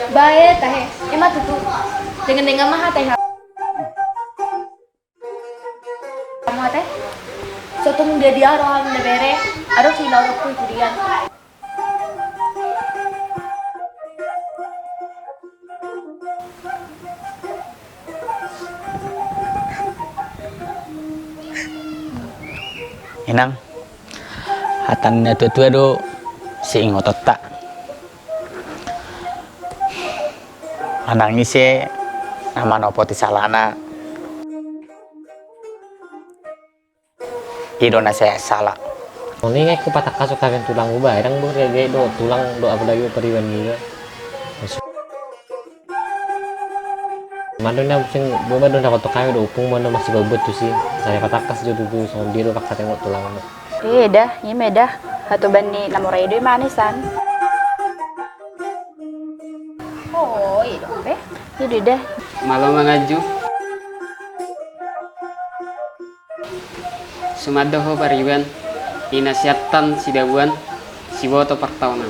Bae tahe, emang tuh dengan mah teh kamu teh. Suatu dia dia rohan de bere, aduh si lauk ku kudian. Inang, hatan tua-tua do si ngotot tak. Anang isi nama nopo ti salana. Idona saya salah. Ini ngay ko patakasok kagin tulang ubah, edang bu rege do tulang do apa lagi periwan juga. Mando na sing buma do dapat kayo do upung mando masih babut tuh sih. Saya patakas jo tuh so diro pak tengok tulang mo. Dah, ini dah. Hatu bani namurai do manisan. Oh, iya dong, Be. Jadi dah. Malam mangaju. Sumadoho pariwan. Inasiatan sidabuan. Siwoto pertaunan.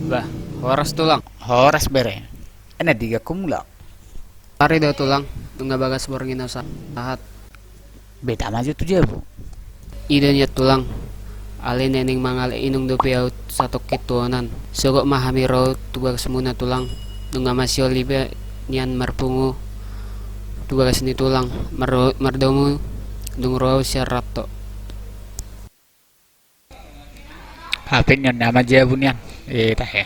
Bah, horas tulang. Horas bere. Ena diga kumula. Pari daw tulang. Tunga bagas borngin sa lahat. Beta maju tu dia bu. Ida niya tulang. Alin nening mangal inong dupiaw sa tukituanan. Sugok mahami raw tugas muna tulang. Nunga masyo libe niyan marpungu. Tugas ni tulang. Mardomu dung raw siya rato. Hapin yon nama dia bunian. Tah ya.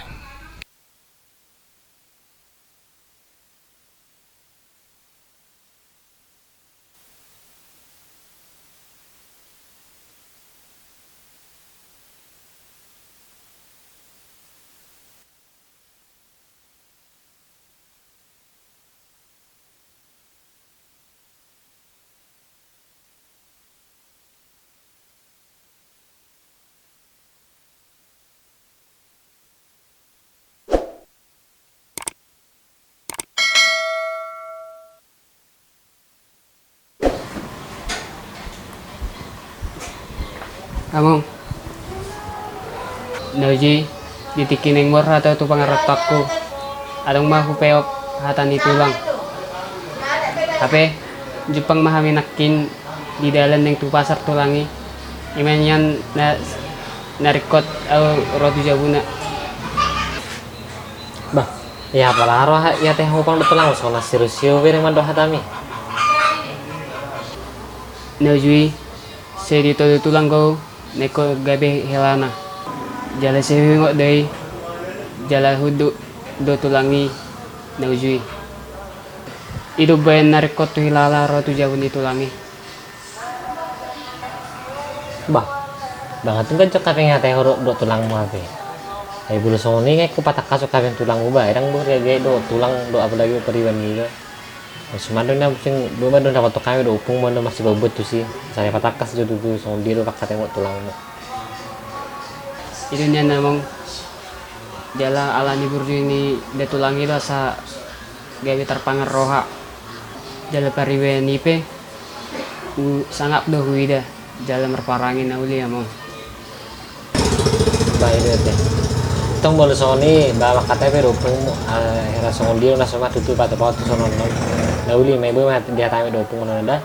Among. Nauji ditikin yang murah atau tu pangarotakku. Adong mahu peok hatan itu lang. Tapi Jepang mahami nakin di dalam yang tu pasar tulangi. Iman yan na narikot au rotu jabuna. Bah, ya pala roh ya teh hupang do tulang so na sirusio wireng mando hatami. Nauji saya dito tulang ko neko gabi helana. Jala sehingga day jala hudu do tulangi naujui. Idu bayan narikot tu hilala ro tu jauh ni tulangi. Bah, banget tuh kan cok kaping teh horo do tulang mo ape. Ay bulu soni ngay ko patakasok kaping tulang ubah, edang bu rege do tulang do apa lagi periwan juga. Sumado na sing buma do dapat kayo do upung mo masih babut tuh sih. Saya patakas jo tuh so diro pak tengok tulang mo. Itu niya namang jala ala ni burju ni de tulangi do sa gabi terpangar roha. Jala pariwe nipe sangap do huida jala merparangin na uli among. Baik deh. Tong bolu soni bawa KTP upung mo era so diro na sama tutu pat pot so non. Nauli may bu mat dia tayo do upung no da.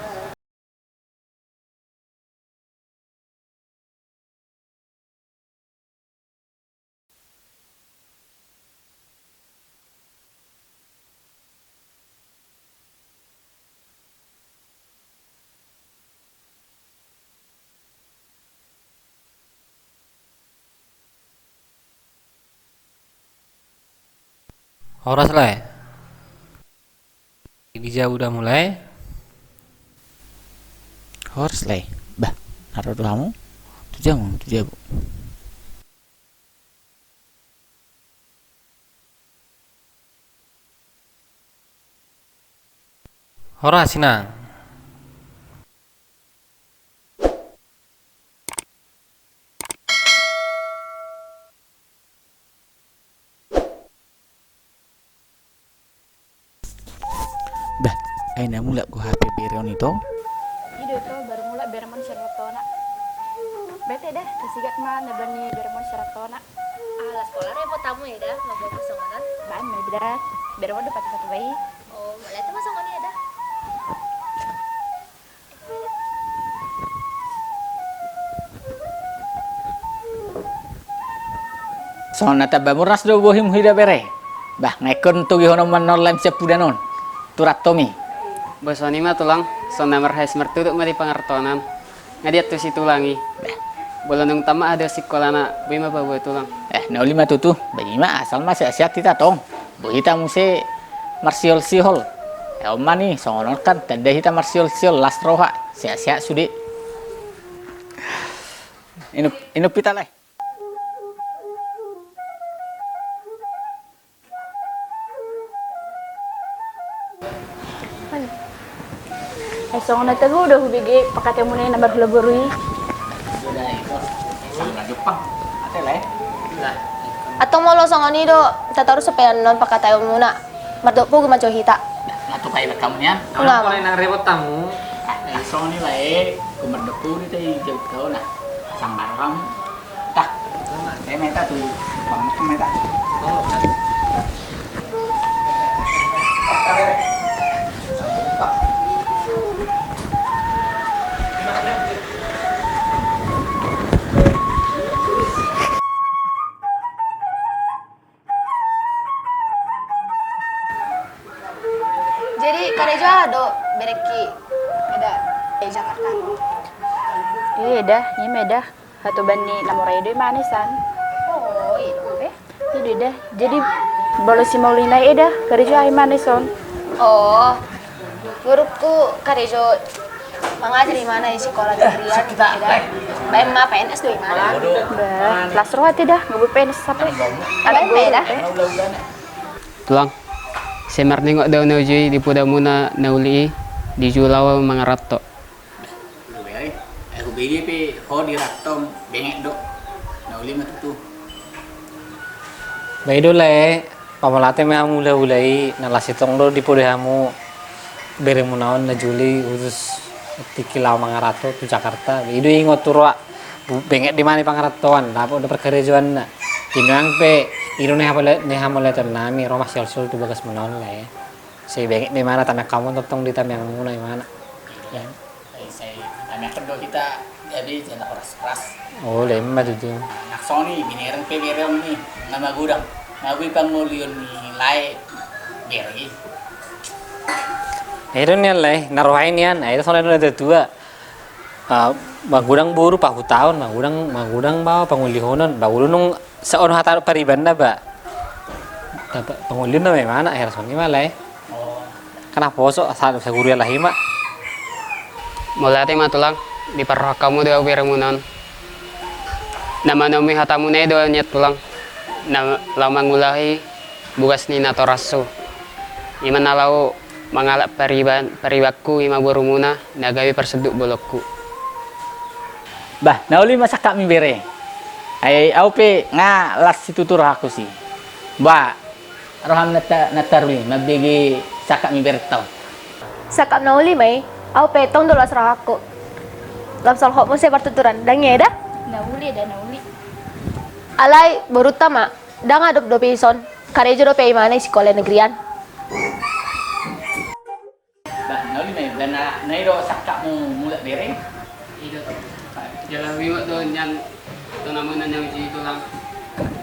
Horas lah. Gija udah mulai. Horas lah. Bah, naruh kamu. Tujuh bu. Horas Sinang. Bah, aina mula ku HP Berion itu. Ide to baru mulai beremon seratona. Bete dah, kesigat mah nebani beremon seratona. Ah, sekolah repot tamu ya dah, mau bawa songonan. Ban mai berat. Beremon dapat satu bayi. Oh, mulai itu masuk ya dah. So nata bamuras do bohim hida bere. Bah, ngekon tu gihono manolan sepudanon. Turat Tomi. Bosoni mah tulang, son nomor hais mertuduk mah di pangertonan. Ngadiat tuh si tulangi. Bolonong tama ada sekolahna, bima bawa tulang. Nauli mah tutu, bagi mah asal mah sehat kita tong. Bu kita muse marsiol sihol. Oma nih, songonon kan tanda kita marsiol sihol las roha. Sehat sudi. Inup kita lah. Ay song na tago udah hubigi pakate mo na yung nabar hulaburui. Sudah itu. Sama Jepang. Ate lah. Atong mau lo songon do, tataru supaya non pakatayo muna. Mardok po gumacho hita. Ngatu kayak kamu nian. Enggak. Kalau nang repot tamu. So ni lah kumerdepu ni tadi jauh kau nah. Sambar kamu. Tak. Saya minta tuh. Bang, minta. Jadi karejo ado bereki ada di Jakarta. Iya dah, ini dah. Hatu bani namoredo manisan. Oh, itu. Iya dah. Jadi bolo si Maulina dah, kerja ay manison. Oh, guruku karejo mengajar di mana di sekolah negerian gitu ya. Baik mah PNS tuh di mana? Bah, kelas roh hati dah, ngebupen sampai. Ada beda. Tulang. Semar nengok daw na ujoy, di po daw muna nauli di Julaw mga rato. Aku beli pe ho di ratom bengek dok. Nauli mah tuh. Baido le, pamalate me amu ulai nalasitong do di pode hamu beremu naon na Juli utus tikilaw mga rato tu Jakarta. Baido ingot turwa bengek di mana pangaratoan, dapat udah perkerjaan na. Tinang pe iro ne hamole nami Roma sul tu bagas menon le. Si bengek di mana tanah kamu totong di tam yang muna di mana. Ya. Saya anak kedua kita jadi jangan keras. Oh, lemah tu. Nak Sony binerang pe berem nih nama gudang. Nabi pangulion ni lai beri. Iro niyan le, naruhain yan. Ito soalnya ada dua. Magudang buru pa tahun, magudang bawa pangulihonon, bagulunong sa ono hataro pariban na ba? Pangulin na may mana, Herson ni malay. Oh, Kana poso asal sa guru lahima. Mula tayo matulang, di paraka mo daw bira mo nun. Naman umi hata mo na daw niya tulang. Na lamang mulahi bugas ni natoraso. Iman nalaw mangalap paribakku ima buru muna nagawi perseduk bolokku. bah, nauli masak kami bere. Ay au pe nga las situ tur aku sih. Ba, roham nataruli mabigi sakak mi bere tau. Sakap na uli may, au petong dulu asrah aku. Lamsal hok mo sa partuturan, dangi dah. Nauli dah, nauli. Alay, burut tama, dah nga dop ison. Karejo do pe imana sekolah negerian. Bah, nauli may bana nairo sakak mo mula bere. Ito. Jalan wiwat doon yan. Ito naman na niyang dito lang.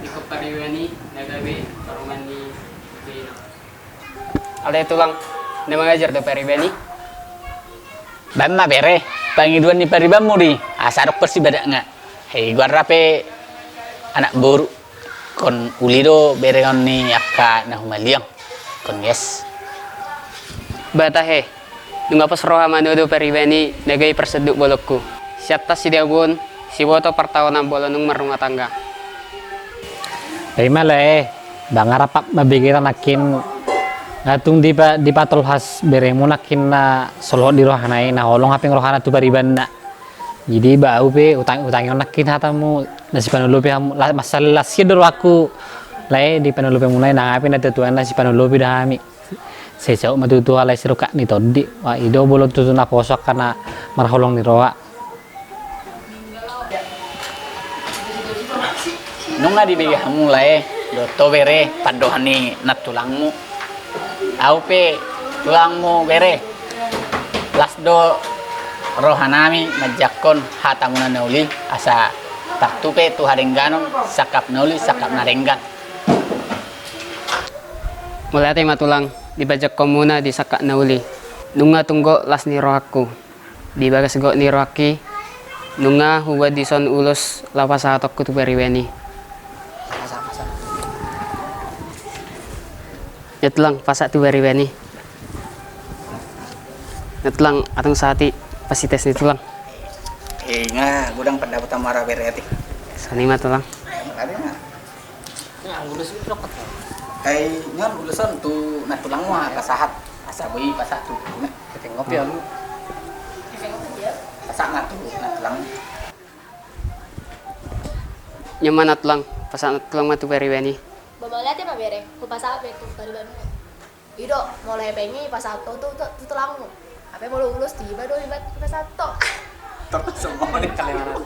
Ikop pariwani, nagabi, paruman ni Bino. Ala ito lang. Na mengajar do paribani. Bama bere, pangiduan ni paribam mo di. Asarok persibada nga. Hei gua rape anak buru kon ulido bere ni akka na humaliang. Kon yes. Batahe, nung apa seroha manodo peribeni nagay perseduk bolokku. Siatta si Diagun, si Boto pertahunan bolo nung marunga tangga. Ay male, bangarapak mabigiran nakin ngatung di patol has beremu nakin na solo di rohanai na holong haping rohana tu bariban na. Jadi bau pe utang nakin hatamu nasi panulopi masalah sidor aku lai di panulopi mulai na ngapi na tetuan nasi panulopi dah ami. Sejauh matutu alai seruka ni todi wa ido bolon tutu na posok karena marholong ni roha. Nunga dibigi mulai doto bere padohani nat tulangmu. Au pe tulangmu bere. Lasdo rohanami majakon hatamuna nauli asa taktupe tu harengganon sakap nauli sakap narenggan. Mulai matulang dibajak komuna di sakak nauli. Nunga tunggo las ni rohaku. Di bagas go ni rohaki. Nunga huwa di son ulus lapas atokku tu beriweni. Nyetlang pasak tu beriweni. Nyetlang atong sati pasti tes ni tulang. Nga gudang pendapat tamara bereti. Sani mah tulang. Ada na. Kay ngan ulusan tu na tulang mah kasahat. Asa beuy pasak tu. Na ketengok ya lu. Pasak na tu na tulang. Nyaman na tulang. Pasak na tulang mah tu beriweni. Babalate pa bere, ku pasape tu pariban. Ido mulai pengi pasato tu tulangmu. Apa mau lulus tiba do ibat pasato. Terus semua ni kalian.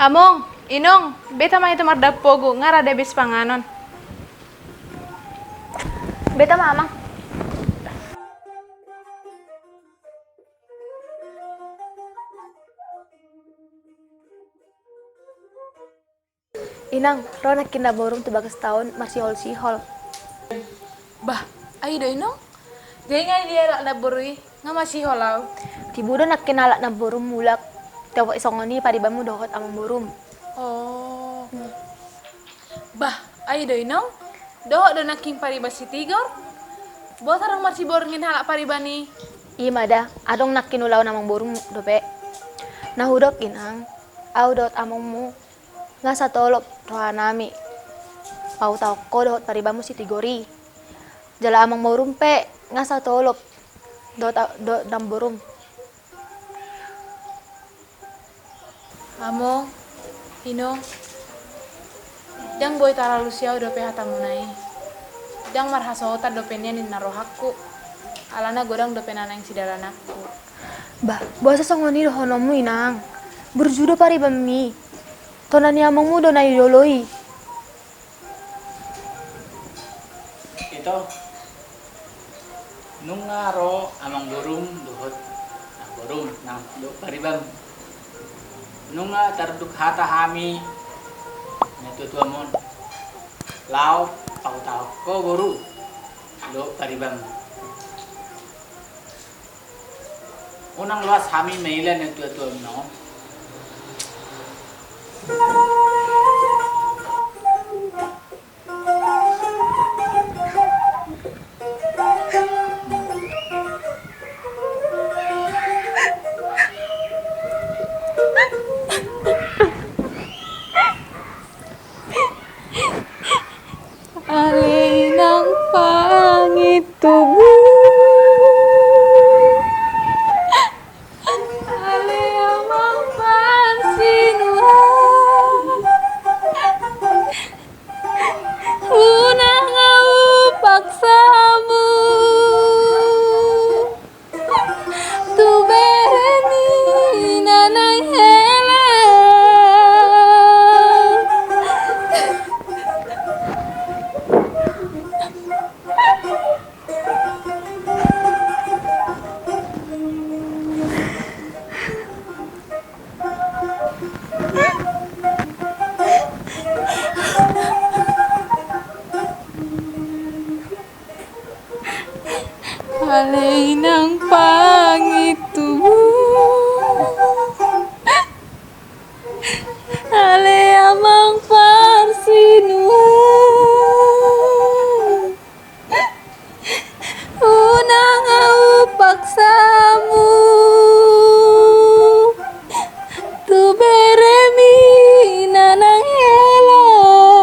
Among, inong, beta may tumardap pogo, nga rada bis panganon. Beta mamang. Inang, ro nak kinaborong tubagas taon masihol-sihol. Bah, ay do inong? Jadi nga dia rak na burui, nga masih holaw. Tibudo nak kinala na burung mulak. Tawa isongoni paribamu dohot amang burum. Oh. Bah, ay do inong? Do naking paribas si Tigor? Bota rang masih borongin halak paribani. Imada, adong nak kinulaw namang burum dope. Nahudok inang, audot amongmu. Nga sa tolop rohanami. Pau-tau ko dohot paribamu si Tigori. Jala amang burum pe, nga sa tolop dohot dam burum. Among, inong, jang boy tara lusiaw dope hatamunai. Jang marhasota dope niya ni narohakku. Alana godang dope nanang sidaranakku. Bah, buasa songoni dohonomu inang. Berjudo paribami. Tonani amangmu do na idoloi. Ito. Nung ngaro amang burung duhot. Nah, burung nang do paribam. Nung nga tarduk hata hami natutua mon. Lau pau-tau ko buru. Do paribam. Unang luas hami mailan natutua no. Alinang pangit tubuh, ale amang Ale amang parsinua unang au paksamu tu beremi nanang helam.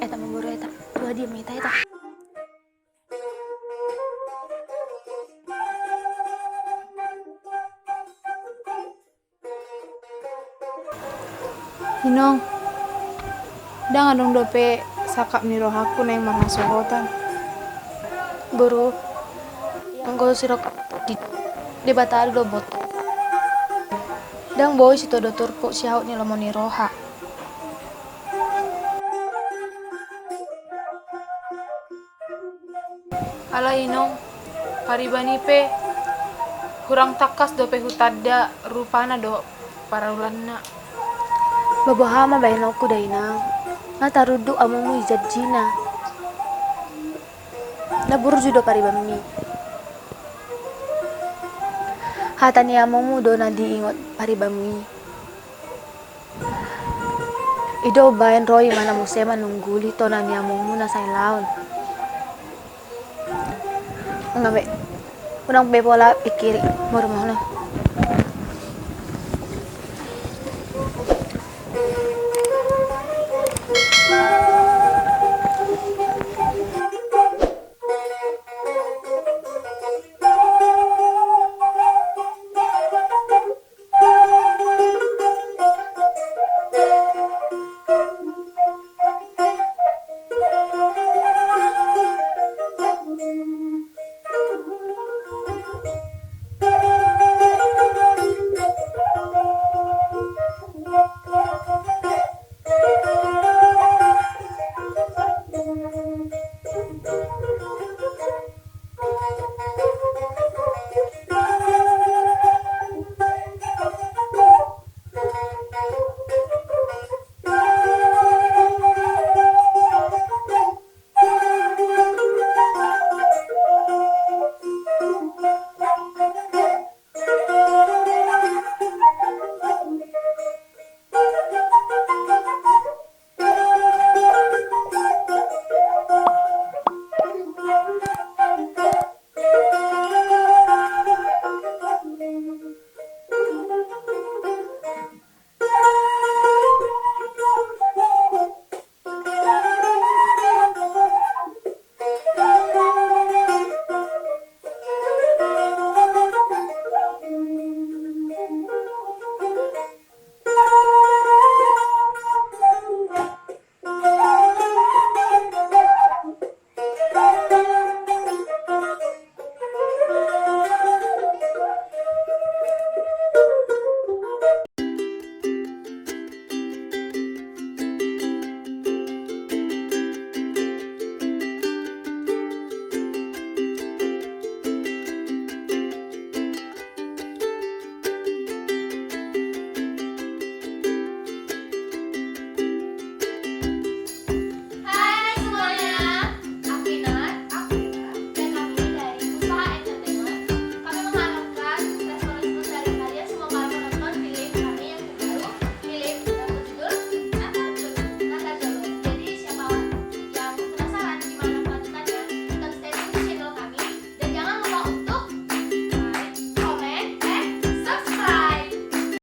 Eta memburu eta dua dia minta eta. Hinong, dang adong dope sakap ni rohaku neng marhasohotan. Buru anggo sirok di batari do bot. Dang boy si todo turku si haut ni lamoni roha. Ala Hinong, paribani pe kurang takas dope hutada rupana do paraulana. Babohama bayanku dainang. Ngatarudu amumu ijad jina. Naburu judo paribami. Hatani amumu do na diingot paribami. Ido bayan roy mana musema nungguli to na niamumu na say laon. Ngabe unang bepola pikiri murmono.